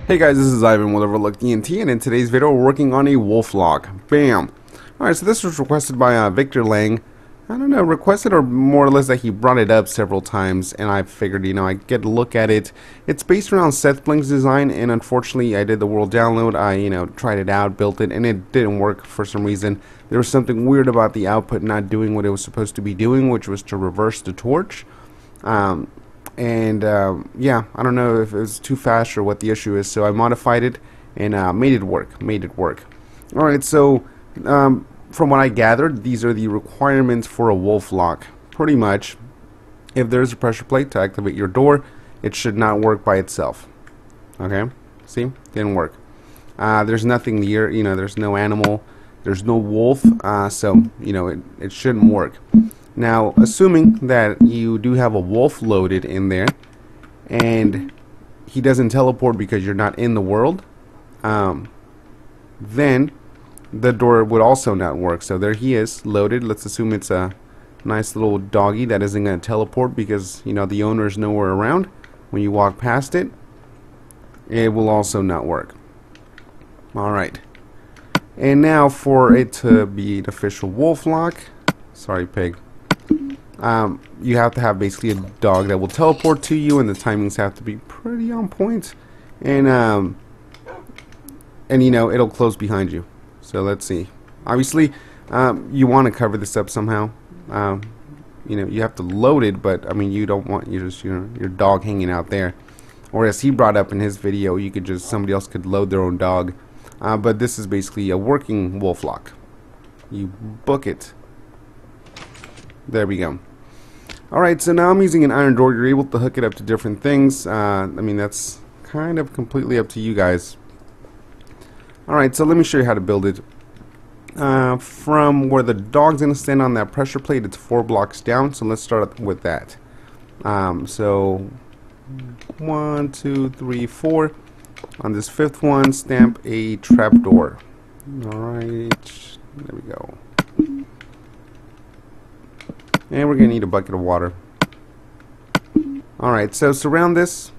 Hey guys, this is Ivan with Overlooked ENT, and in today's video we're working on a wolf lock. Bam! Alright, so this was requested by Victor Lang. I don't know, requested or more or less that he brought it up several times, and I figured, I'd get a look at it. It's based around Seth Blink's design, and unfortunately I did the world download. I, tried it out, built it, and it didn't work for some reason. There was something weird about the output not doing what it was supposed to be doing, which was to reverse the torch. Yeah, I don't know if it was too fast or what the issue is, so I modified it and made it work. Alright, so from what I gathered, these are the requirements for a wolf lock. Pretty much, if there's a pressure plate to activate your door, it should not work by itself. Okay, see, didn't work. There's nothing near, there's no animal, there's no wolf, so it shouldn't work. Now, assuming that you do have a wolf loaded in there, and he doesn't teleport because you're not in the world, then the door would also not work. So there he is, loaded. Let's assume it's a nice little doggy that isn't going to teleport because, the owner is nowhere around. When you walk past it, it will also not work. Alright. And now for it to be an official wolf lock, sorry pig, you have to have basically a dog that will teleport to you, and the timings have to be pretty on point, and it'll close behind you. So let's see. Obviously, you want to cover this up somehow. You have to load it, but I mean, you don't want your dog hanging out there. Or as he brought up in his video, somebody else could load their own dog. But this is basically a working wolf lock. You book it. There we go. Alright, so now I'm using an iron door. You're able to hook it up to different things. I mean, that's kind of completely up to you guys. Alright, so let me show you how to build it. From where the dog's going to stand on that pressure plate, it's 4 blocks down. So let's start with that. So 1, 2, 3, 4. On this 5th one, stamp a trapdoor. Alright, there we go. And we're going to need a bucket of water. Alright, so surround this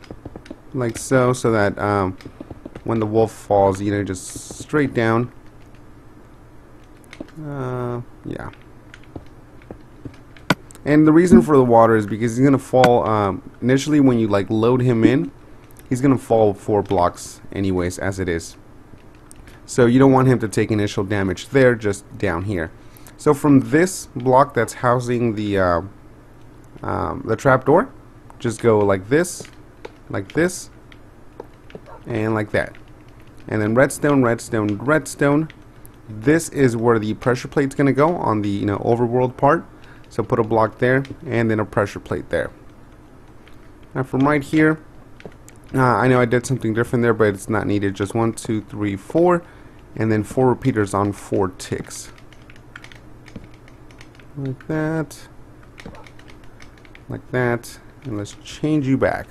like so that when the wolf falls, just straight down. Yeah. And the reason for the water is because he's going to fall, initially when you load him in, he's going to fall 4 blocks anyways as it is. So you don't want him to take initial damage there, just down here. So from this block that's housing the trapdoor, just go like this, and like that. And then redstone, redstone, redstone. This is where the pressure plate's going to go on the overworld part. So put a block there, and then a pressure plate there. Now from right here, I know I did something different there, but it's not needed. Just 1, 2, 3, 4, and then 4 repeaters on 4 ticks. Like that, and let's change you back.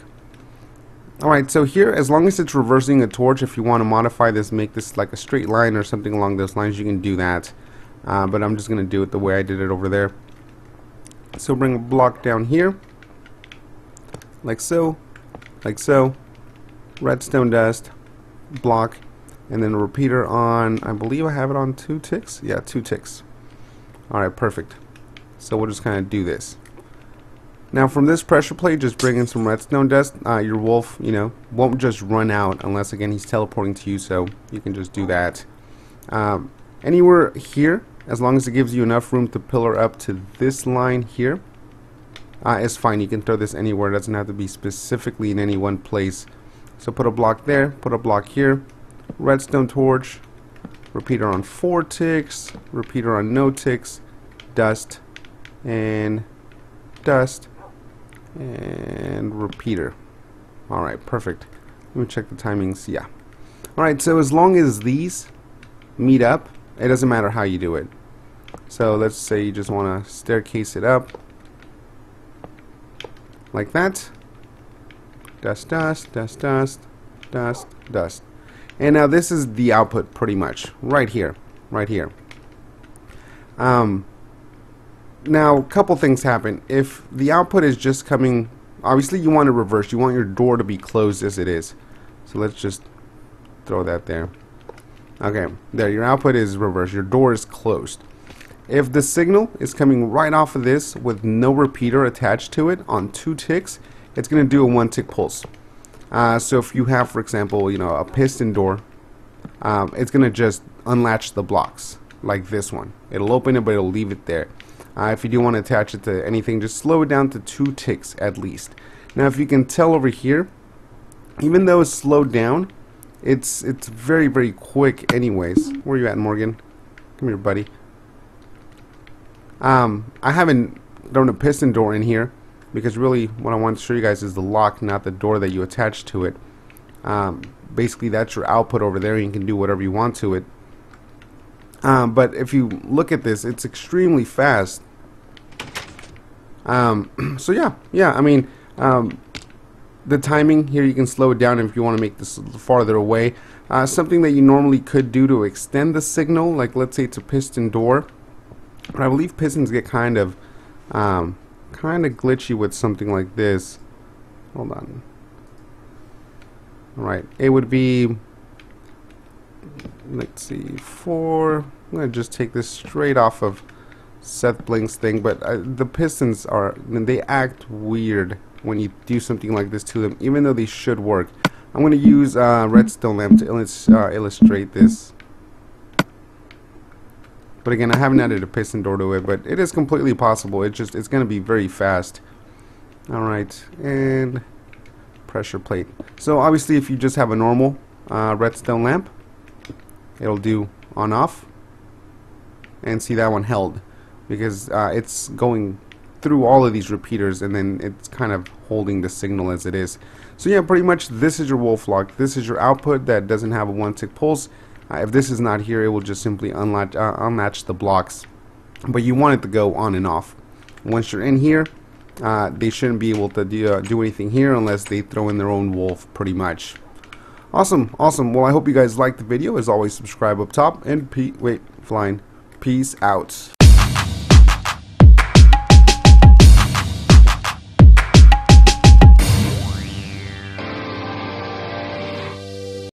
Alright, so here, as long as it's reversing a torch, if you want to modify this, make this like a straight line or something along those lines, you can do that. But I'm just going to do it the way I did it over there. So bring a block down here, like so, redstone dust, block, and then a repeater on, I believe I have it on 2 ticks? Yeah, 2 ticks. Alright, perfect. So we'll just kind of do this. Now from this pressure plate, just bring in some redstone dust. Your wolf, won't just run out unless, again, he's teleporting to you, so you can just do that. Anywhere here, as long as it gives you enough room to pillar up to this line here, is fine. You can throw this anywhere. It doesn't have to be specifically in any one place. So put a block there, put a block here, redstone torch, repeater on 4 ticks, repeater on no ticks, dust, and dust, and repeater. Alright, perfect. Let me check the timings. Yeah. Alright, so as long as these meet up, it doesn't matter how you do it. So let's say you just want to staircase it up like that. Dust, dust, dust, dust, dust, dust. And now this is the output pretty much. Right here. Now, a couple things happen. If the output is just coming, obviously you want to reverse. You want your door to be closed as it is. So let's just throw that there. Okay, there, your output is reversed. Your door is closed. If the signal is coming right off of this with no repeater attached to it on 2 ticks, it's going to do a 1 tick pulse. So if you have, for example, you know, a piston door, it's going to just unlatch the blocks like this one. It'll open it, but it'll leave it there. If you do want to attach it to anything, just slow it down to 2 ticks at least. Now, if you can tell over here, even though it's slowed down, it's very, very quick anyways. Where you at, Morgan? Come here, buddy. I haven't thrown a piston door in here because really what I want to show you guys is the lock, not the door that you attach to it. Basically, that's your output over there, and you can do whatever you want to it. But if you look at this, it's extremely fast. So yeah, I mean, the timing here, you can slow it down if you want to make this farther away. Something that you normally could do to extend the signal, like let's say it's a piston door, but I believe pistons get kind of glitchy with something like this. Hold on. Alright, it would be, let's see, 4. I'm going to just take this straight off of Seth Blink's thing, but the pistons they act weird when you do something like this to them, even though they should work. I'm going to use redstone lamp to illustrate this. But again, I haven't added a piston door to it, but it is completely possible. It's going to be very fast. Alright, and pressure plate. So obviously if you just have a normal redstone lamp, it'll do on off. And see, that one held because it's going through all of these repeaters, and then it's kind of holding the signal as it is. So yeah, pretty much this is your wolf lock. This is your output that doesn't have a 1 tick pulse. If this is not here, it will just simply unlatch the blocks, but you want it to go on and off. Once you're in here, they shouldn't be able to do anything here unless they throw in their own wolf, pretty much. Awesome. Well, I hope you guys liked the video. As always, subscribe up top, and peace out.